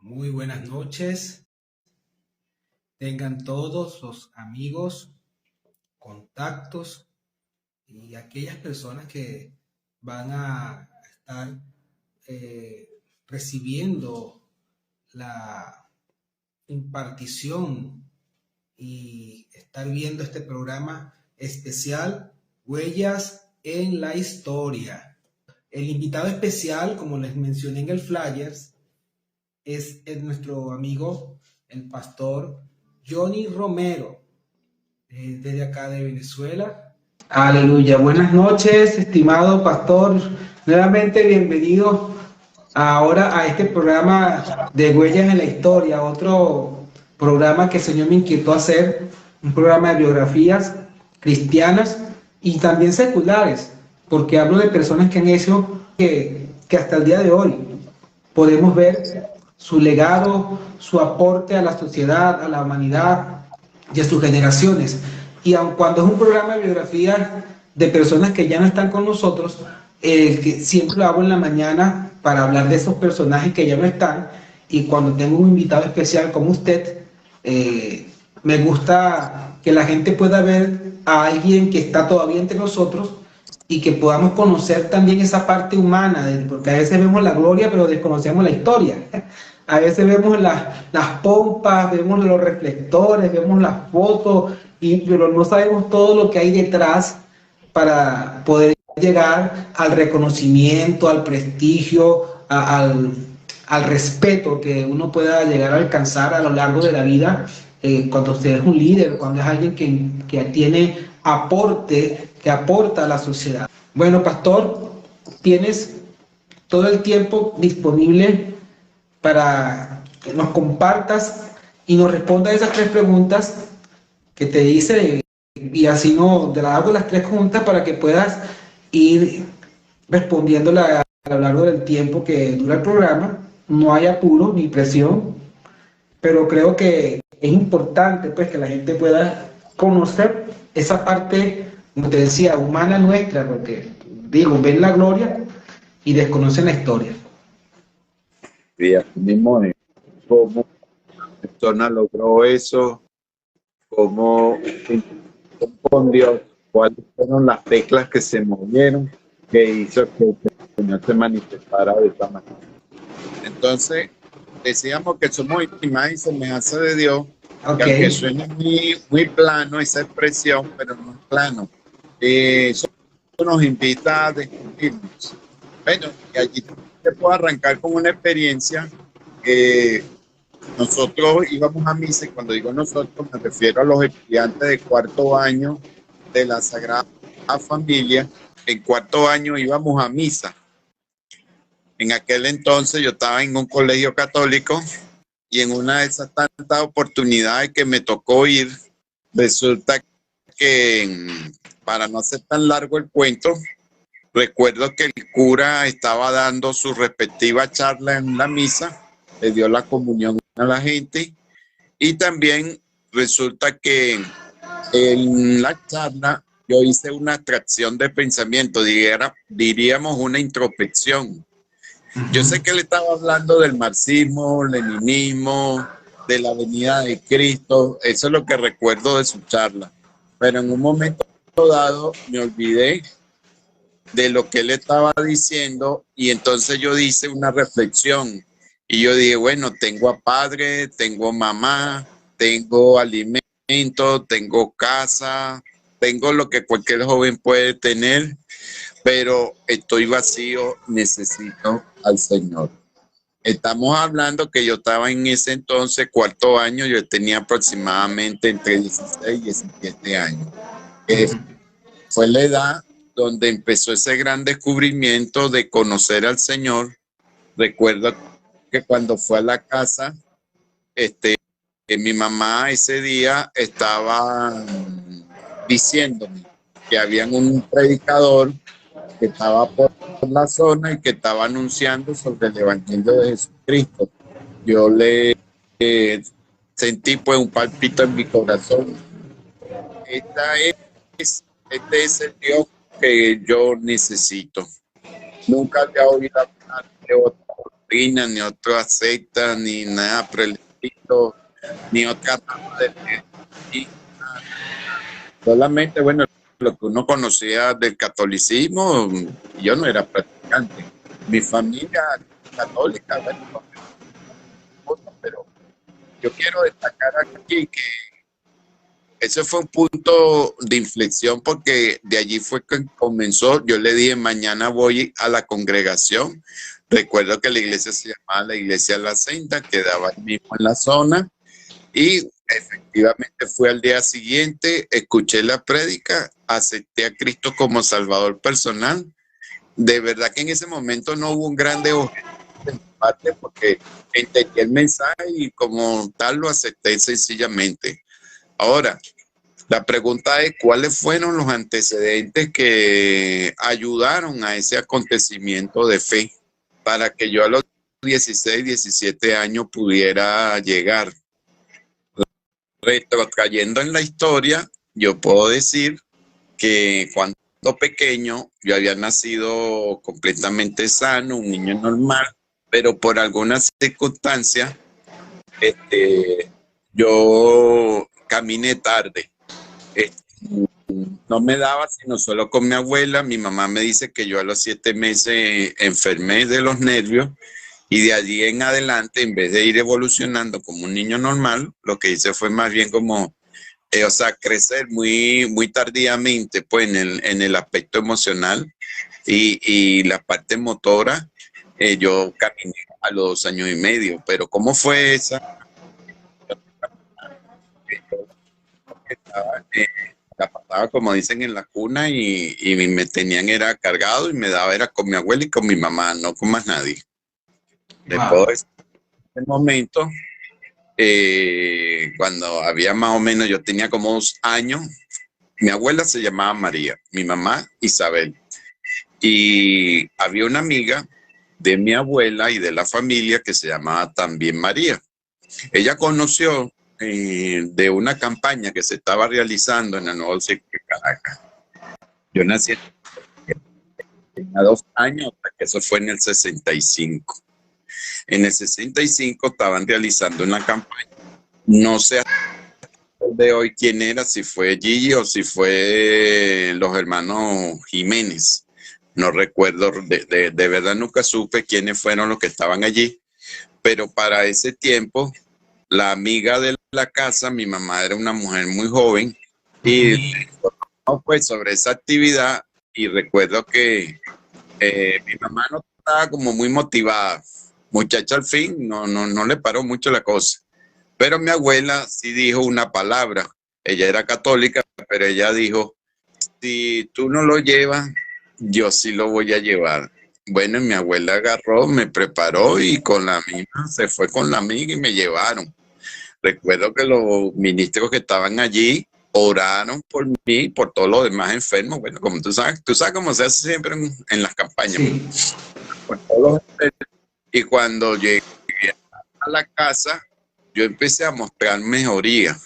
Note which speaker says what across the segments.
Speaker 1: Muy buenas noches. Tengan todos los amigos, contactos y aquellas personas que van a estar recibiendo la impartición y estar viendo este programa especial, Huellas en la Historia. El invitado especial, como les mencioné en el Flyers, es nuestro amigo, el pastor Johnny Romero, desde acá de Venezuela. Aleluya. Buenas noches, estimado pastor. Nuevamente bienvenido ahora a este programa de Huellas en la Historia, otro programa que el Señor me inquietó hacer, un programa de biografías cristianas y también seculares, porque hablo de personas que han hecho que hasta el día de hoy podemos ver su legado, su aporte a la sociedad, a la humanidad y a sus generaciones. Y aun cuando es un programa de biografías de personas que ya no están con nosotros, que siempre lo hago en la mañana para hablar de esos personajes que ya no están, y cuando tengo un invitado especial como usted, me gusta que la gente pueda ver a alguien que está todavía entre nosotros y que podamos conocer también esa parte humana, porque a veces vemos la gloria pero desconocemos la historia. A veces vemos las pompas, vemos los reflectores, vemos las fotos, pero no sabemos todo lo que hay detrás para poder llegar al reconocimiento, al prestigio, al respeto que uno pueda llegar a alcanzar a lo largo de la vida, cuando usted es un líder, cuando es alguien que tiene aporte, que aporta a la sociedad. Bueno, pastor, tienes todo el tiempo disponible para que nos compartas y nos respondas esas tres preguntas que te hice, y así no te las hago las tres juntas para que puedas ir respondiéndola a lo largo del tiempo que dura el programa. No hay apuro ni presión, pero creo que es importante pues que la gente pueda conocer esa parte, como te decía, humana nuestra, porque digo, ven la gloria y desconocen la historia.
Speaker 2: Y así mismo es cómo la persona logró eso, cómo con Dios, cuáles fueron las teclas que se movieron, que hizo que el Señor se manifestara de esta manera. Entonces, decíamos que somos imagen y semejanza de Dios, que aunque suene muy plano esa expresión, pero no es plano. Eso nos invita a descubrirnos. Bueno, y allí te puedo arrancar con una experiencia que nosotros íbamos a misa, y cuando digo nosotros me refiero a los estudiantes de cuarto año de la Sagrada Familia. En cuarto año íbamos a misa. En aquel entonces yo estaba en un colegio católico y en una de esas tantas oportunidades que me tocó ir, resulta que, para no hacer tan largo el cuento, recuerdo que el cura estaba dando su respectiva charla en la misa, le dio la comunión a la gente, y también resulta que en la charla yo hice una abstracción de pensamiento, diríamos una introspección. Yo sé que él estaba hablando del marxismo, leninismo, de la venida de Cristo, eso es lo que recuerdo de su charla, pero en un momento dado me olvidé de lo que él estaba diciendo, y entonces yo hice una reflexión y yo dije, bueno, tengo a padre, tengo mamá, tengo alimento, tengo casa, tengo lo que cualquier joven puede tener, pero estoy vacío, necesito al Señor. Estamos hablando que yo estaba en ese entonces, cuarto año, yo tenía aproximadamente entre 16 y 17 años. Fue la edad donde empezó ese gran descubrimiento de conocer al Señor. Recuerdo que cuando fue a la casa, mi mamá ese día estaba diciéndome que había un predicador que estaba por la zona y que estaba anunciando sobre el Evangelio de Jesucristo. Yo le sentí pues un palpito en mi corazón. Este es el Dios que yo necesito. Nunca había oído hablar de otro doctrina, ni otra secta, ni nada por el estilo, ni otra rama de y solamente, bueno, lo que uno conocía del catolicismo, yo no era practicante. Mi familia católica, bueno, pero yo quiero destacar aquí que ese fue un punto de inflexión porque de allí fue que comenzó. Yo le dije, mañana voy a la congregación. Recuerdo que la iglesia se llamaba la Iglesia La Senda, quedaba ahí mismo en la zona. Y efectivamente fue al día siguiente, escuché la prédica, acepté a Cristo como Salvador personal. De verdad que en ese momento no hubo un grande objetivo de mi parte porque entendí el mensaje y como tal lo acepté sencillamente. Ahora, la pregunta es, ¿cuáles fueron los antecedentes que ayudaron a ese acontecimiento de fe para que yo a los 16, 17 años pudiera llegar? Retrocayendo en la historia, yo puedo decir que cuando pequeño yo había nacido completamente sano, un niño normal, pero por algunas circunstancias yo caminé tarde. No me daba sino solo con mi abuela. Mi mamá me dice que yo a los 7 meses enfermé de los nervios y de allí en adelante, en vez de ir evolucionando como un niño normal, lo que hice fue más bien como, o sea, crecer muy tardíamente pues en el aspecto emocional y la parte motora. Yo caminé a los 2 años y medio, pero ¿cómo fue esa? La pasaba, como dicen, en la cuna y me tenían era cargado y me daba era con mi abuela y con mi mamá, no con más nadie. Después
Speaker 1: Wow.
Speaker 2: de ese momento, cuando había más o menos, yo tenía como 2 años, mi abuela se llamaba María, mi mamá Isabel. Y había una amiga de mi abuela y de la familia que se llamaba también María. Ella conoció de una campaña que se estaba realizando en el Nuevo Circo de Caracas. Yo nací a 2 años, que eso fue en el 65. En el 65 estaban realizando una campaña. No sé de hoy quién era, si fue Gigi o si fue los hermanos Jiménez. No recuerdo, de verdad nunca supe quiénes fueron los que estaban allí, pero para ese tiempo, la amiga de la casa, mi mamá era una mujer muy joven, y pues sobre esa actividad, y recuerdo que mi mamá no estaba como muy motivada, muchacha al fin, no le paró mucho la cosa. Pero mi abuela sí dijo una palabra. Ella era católica, pero ella dijo, si tú no lo llevas, yo sí lo voy a llevar. Bueno, mi abuela agarró, me preparó y con la misma se fue con la amiga y me llevaron. Recuerdo que los ministros que estaban allí oraron por mí y por todos los demás enfermos. Bueno, como tú sabes cómo se hace siempre en las campañas.
Speaker 1: Sí.
Speaker 2: Por todos los enfermos. Y cuando llegué a la casa, yo empecé a mostrar mejoría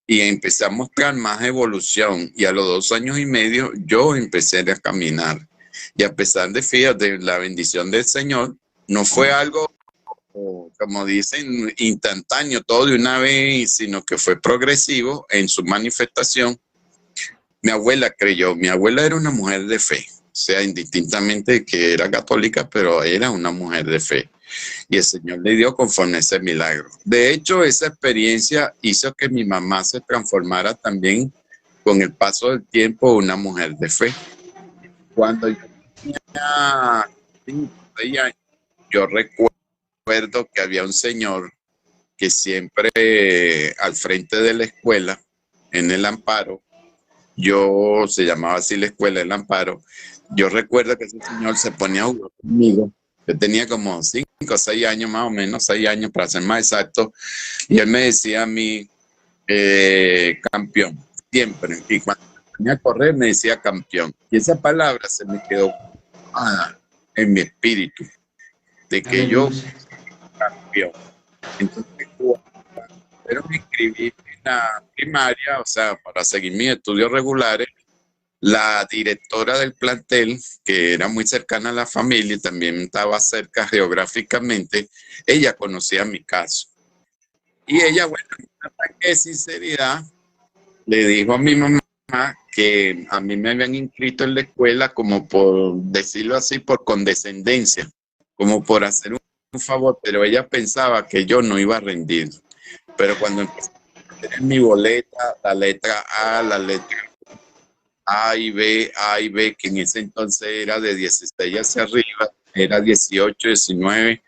Speaker 2: y empecé a mostrar más evolución. Y a los 2 años y medio yo empecé a caminar. Y a pesar de, fíjate, la bendición del Señor, no fue algo, como dicen, instantáneo, todo de una vez, sino que fue progresivo en su manifestación. Mi abuela creyó, mi abuela era una mujer de fe, o sea, indistintamente que era católica, pero era una mujer de fe. Y el Señor le dio conforme a ese milagro. De hecho, esa experiencia hizo que mi mamá se transformara también con el paso del tiempo una mujer de fe. Cuando yo tenía 5 o 6 años, yo recuerdo que había un señor que siempre al frente de la escuela, en el Amparo, se llamaba así la escuela del Amparo, yo recuerdo que ese señor se ponía a jugar conmigo. Yo tenía como 5 o 6 años más o menos, 6 años para ser más exacto, y él me decía a mí, campeón, siempre. Y cuando venía a correr me decía campeón. Y esa palabra se me quedó en mi espíritu, de que yo
Speaker 1: Aleluya.
Speaker 2: campeón. Entonces, pero me inscribí en la primaria, o sea, para seguir mis estudios regulares, La directora del plantel, que era muy cercana a la familia y también estaba cerca geográficamente, ella conocía mi caso. Y ella, bueno, en un ataque de sinceridad, le dijo a mi mamá que a mí me habían inscrito en la escuela como por decirlo así, por condescendencia, como por hacer un favor, pero ella pensaba que yo no iba a rendir. Pero cuando empecé a meter en mi boleta la letra A, la letra A y B, que en ese entonces era de 16 hacia arriba, era 18, 19,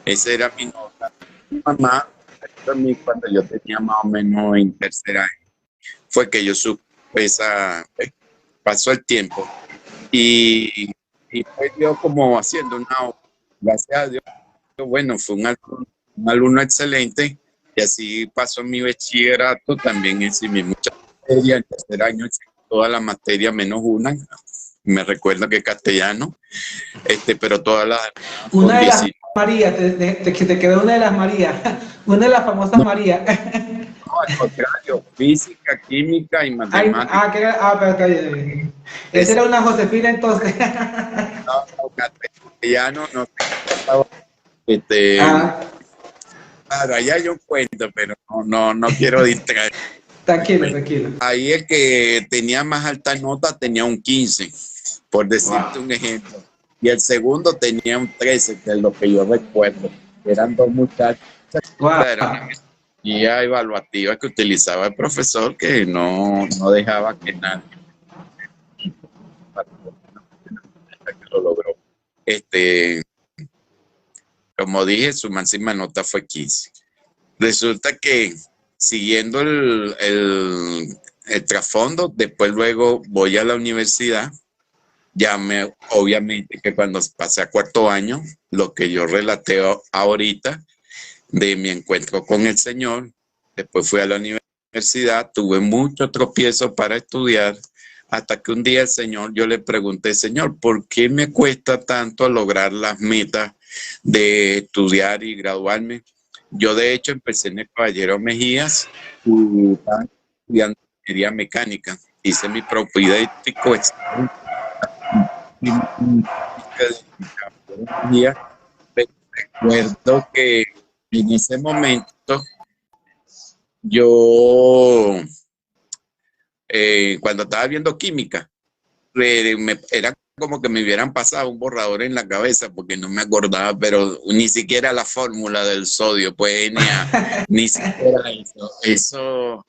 Speaker 2: esa era mi nota. Mi mamá, a mí cuando yo tenía más o menos en tercer año, fue que yo supe pasó el tiempo y fue yo como haciendo una obra. Gracias a Dios, bueno, fue un alumno excelente y así pasó mi bachillerato, también eximí muchas materias, en tercer año toda la materia menos una, me recuerdo que castellano, pero todas las
Speaker 1: una de las Marías, que te quedó una de las Marías, una de las famosas Marías.
Speaker 2: No, al contrario, física, química y matemáticas.
Speaker 1: Pero está bien. Esa era una Josefina entonces.
Speaker 2: No, castellano, no sé. Claro, allá hay un cuento, pero no quiero distraer.
Speaker 1: Tranquilo.
Speaker 2: Ahí el que tenía más alta nota tenía un 15, por decirte un ejemplo. Y el segundo tenía un 13, que es lo que yo recuerdo. Eran dos muchachos. Era una guía evaluativa que utilizaba el profesor que no dejaba que nadie lo logró. Como dije, su máxima nota fue 15. Resulta que siguiendo el trasfondo, después luego voy a la universidad, obviamente que cuando pasé a cuarto año, lo que yo relaté ahorita de mi encuentro con el Señor, después fui a la universidad, tuve mucho tropiezo para estudiar, hasta que un día el Señor, yo le pregunté, Señor, ¿por qué me cuesta tanto lograr las metas de estudiar y graduarme? Yo de hecho empecé en el Caballero Mejías y estaba estudiando ingeniería mecánica. Hice mi propedéutico excelente. Recuerdo que en ese momento yo, cuando estaba viendo química, era como que me hubieran pasado un borrador en la cabeza porque no me acordaba, pero ni siquiera la fórmula del sodio, pues ni siquiera eso. Eso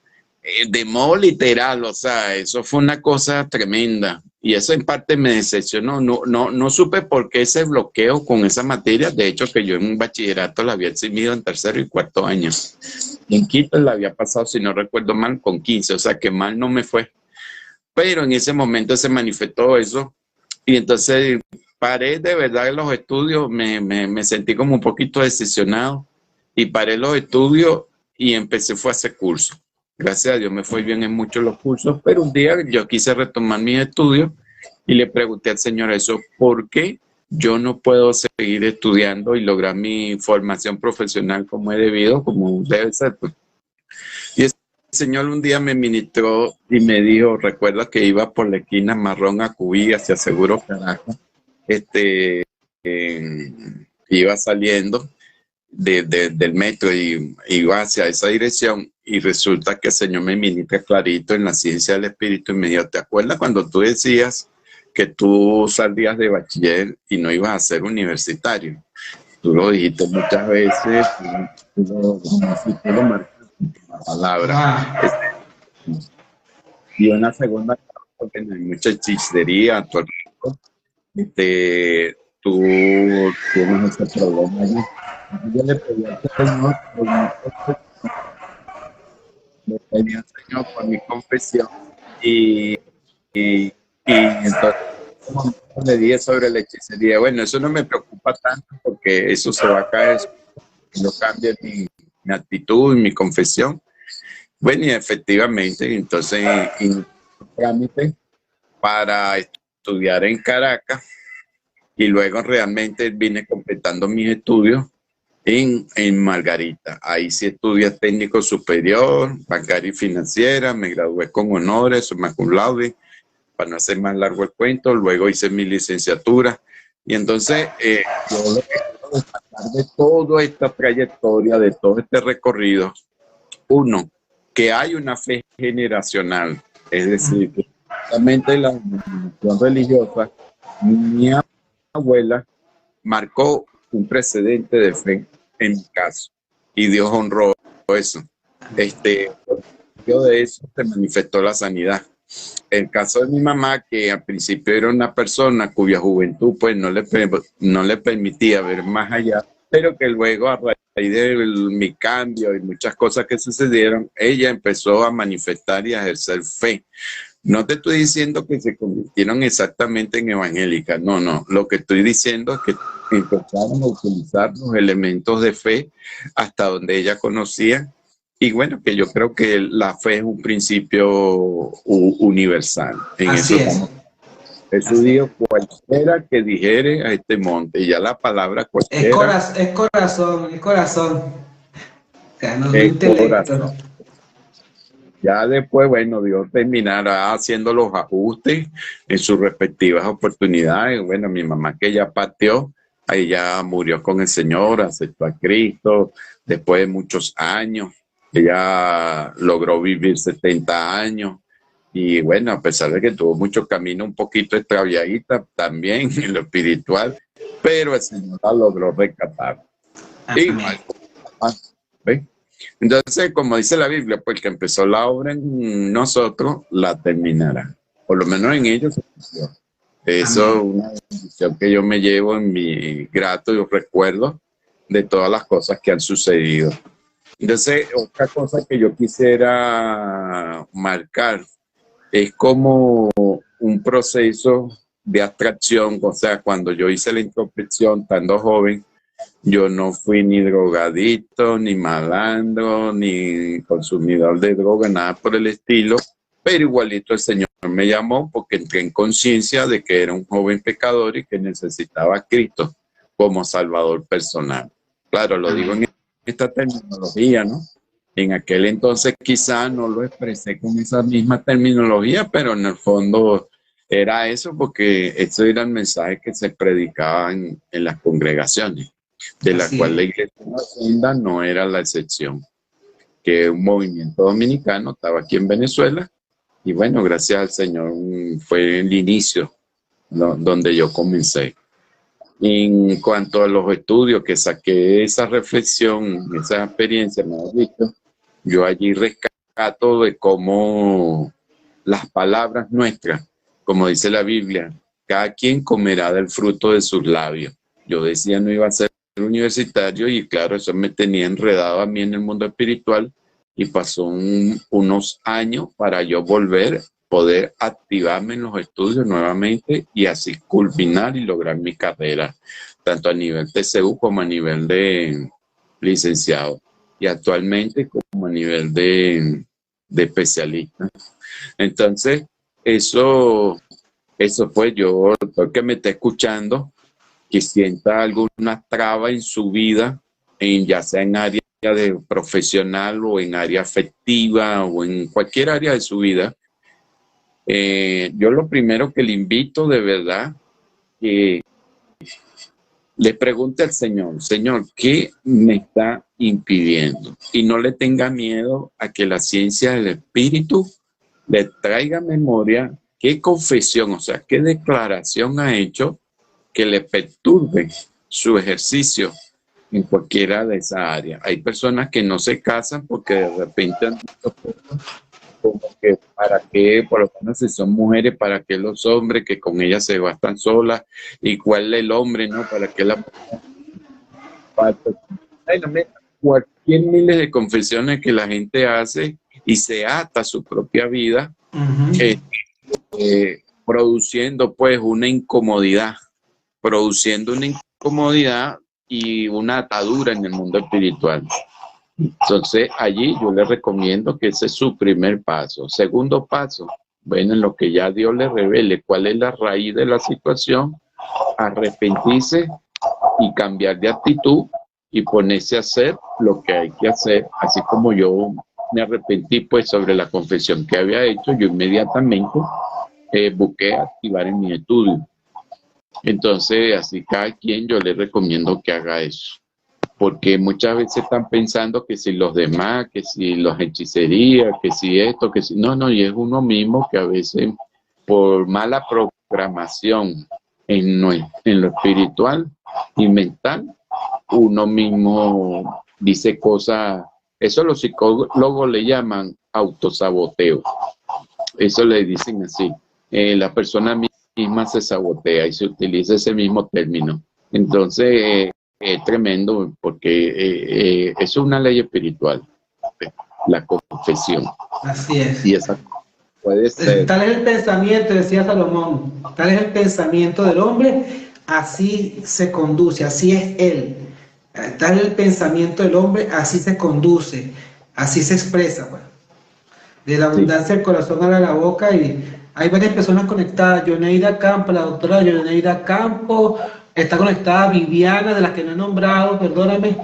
Speaker 2: de modo literal, o sea, eso fue una cosa tremenda. Y eso en parte me decepcionó. No supe por qué ese bloqueo con esa materia. De hecho, que yo en un bachillerato la había eximido en tercero y cuarto año. En quinto la había pasado, si no recuerdo mal, con 15. O sea, que mal no me fue. Pero en ese momento se manifestó eso y entonces paré de verdad los estudios, me sentí como un poquito decepcionado y paré los estudios y fue a hacer cursos. Gracias a Dios me fue bien en muchos los cursos, pero un día yo quise retomar mis estudios y le pregunté al Señor eso, ¿por qué yo no puedo seguir estudiando y lograr mi formación profesional como he debido, como debe ser? Pues? Y el Señor un día me ministró y me dijo, recuerda que iba por la esquina Marrón a Cubí hacia Seguro Caracas, iba saliendo del metro y iba hacia esa dirección y resulta que el Señor me ministra clarito en la ciencia del Espíritu y me dijo, ¿te acuerdas cuando tú decías que tú salías de bachiller y no ibas a ser universitario? Tú lo dijiste muchas veces, tú lo marcaste la palabra. Y una segunda, porque no hay mucha hechicería a tu alrededor, tú tienes ese problema allí. Yo le pedí al Señor por mi confesión y entonces le dije sobre la hechicería. Bueno, eso no me preocupa tanto porque eso se va a caer. Yo cambio mi actitud y mi confesión. Bueno, y efectivamente, entonces, en trámite para estudiar en Caracas y luego realmente vine completando mis estudios en Margarita. Ahí sí estudié técnico superior, bancaria y financiera, me gradué con honores, summa cum laude, para no hacer más largo el cuento, luego hice mi licenciatura. Y entonces, yo lo que quiero destacar de toda esta trayectoria, de todo este recorrido, uno, que hay una fe generacional, es decir, que justamente la denominación religiosa, mi abuela marcó un precedente de fe en mi caso, y Dios honró eso. Por medio de eso se manifestó la sanidad. El caso de mi mamá, que al principio era una persona cuya juventud pues no le permitía ver más allá, pero que luego a raíz de mi cambio y muchas cosas que sucedieron, ella empezó a manifestar y a ejercer fe. No te estoy diciendo que se convirtieron exactamente en evangélicas, no, no. Lo que estoy diciendo es que empezaron a utilizar los elementos de fe hasta donde ella conocía. Y bueno, que yo creo que la fe es un principio universal. En
Speaker 1: Así
Speaker 2: eso
Speaker 1: es.
Speaker 2: Jesús dijo, cualquiera que dijere a este monte, y ya la palabra cualquiera
Speaker 1: Es corazón, es corazón. O sea, no es
Speaker 2: es
Speaker 1: intelecto.
Speaker 2: corazón. Ya después, bueno, Dios terminará haciendo los ajustes en sus respectivas oportunidades. Bueno, mi mamá que ya partió, ahí ya murió con el Señor, aceptó a Cristo, después de muchos años, ella logró vivir 70 años. Y bueno, a pesar de que tuvo mucho camino, un poquito extraviadita también en lo espiritual, pero el Señor la logró rescatar. Igual, ¿ves? Entonces, como dice la Biblia, pues el que empezó la obra en nosotros, la terminará. Por lo menos en ellos se inició. Eso es una bendición que yo me llevo en mi grato recuerdo de todas las cosas que han sucedido. Entonces, otra cosa que yo quisiera marcar es como un proceso de abstracción. O sea, cuando yo hice la introspección, estando joven, yo no fui ni drogadicto, ni malandro, ni consumidor de droga, nada por el estilo, pero igualito el Señor me llamó porque entré en conciencia de que era un joven pecador y que necesitaba a Cristo como Salvador personal. Claro, lo digo en esta terminología, ¿no? En aquel entonces quizá no lo expresé con esa misma terminología, pero en el fondo era eso, porque eso era el mensaje que se predicaba en las congregaciones, de la cual la Iglesia Hacienda no era la excepción, que un movimiento dominicano estaba aquí en Venezuela, y bueno, gracias al Señor fue el inicio, ¿no?, donde yo comencé. En cuanto a los estudios que saqué, esa reflexión, esa experiencia, mejor dicho, yo allí rescato de cómo las palabras nuestras, como dice la Biblia, cada quien comerá del fruto de sus labios. Yo decía no iba a ser universitario y claro, eso me tenía enredado a mí en el mundo espiritual y pasó unos años para yo poder activarme en los estudios nuevamente y así culminar y lograr mi carrera, tanto a nivel TCU como a nivel de licenciado y actualmente como a nivel de especialista. Entonces, eso pues yo, todo que me esté escuchando, que sienta alguna traba en su vida, ya sea en área de profesional o en área afectiva o en cualquier área de su vida, yo lo primero que le invito de verdad, que le pregunte al Señor, Señor, ¿qué me está impidiendo? Y no le tenga miedo a que la ciencia del Espíritu le traiga memoria qué confesión, o sea, qué declaración ha hecho que le perturbe su ejercicio en cualquiera de esas áreas. Hay personas que no se casan porque de repente han visto como que para qué, por lo menos si son mujeres, para qué los hombres que con ellas se bastan solas, y cuál es el hombre, ¿no? Para qué la mujer. Cualquier miles de confesiones que la gente hace y se ata a su propia vida, produciendo pues una incomodidad y una atadura en el mundo espiritual. Entonces, allí yo le recomiendo que ese es su primer paso. Segundo paso, bueno, en lo que ya Dios le revele cuál es la raíz de la situación, arrepentirse y cambiar de actitud y ponerse a hacer lo que hay que hacer. Así como yo me arrepentí pues sobre la confesión que había hecho, yo inmediatamente busqué activar en mi estudio. Entonces, así cada quien yo le recomiendo que haga eso. Porque muchas veces están pensando que si los demás, que si los hechicerías, que si esto, que si... No, no, y es uno mismo que a veces por mala programación en lo espiritual y mental, uno mismo dice cosas, eso los psicólogos le llaman autosaboteo, eso le dicen así, la persona misma se sabotea y se utiliza ese mismo término. Entonces, es tremendo porque es una ley espiritual, la confesión.
Speaker 1: Así es.
Speaker 2: Y esa puede ser.
Speaker 1: Tal es el pensamiento, decía Salomón, tal es el pensamiento del hombre, así se conduce, así es él. Tal es el pensamiento del hombre, así se conduce, así se expresa. Bueno. De la abundancia del corazón habla la boca, y hay varias personas conectadas. Yoneida Campo, la doctora Yoneida Campo, está conectada Viviana, de las que no he nombrado, perdóname.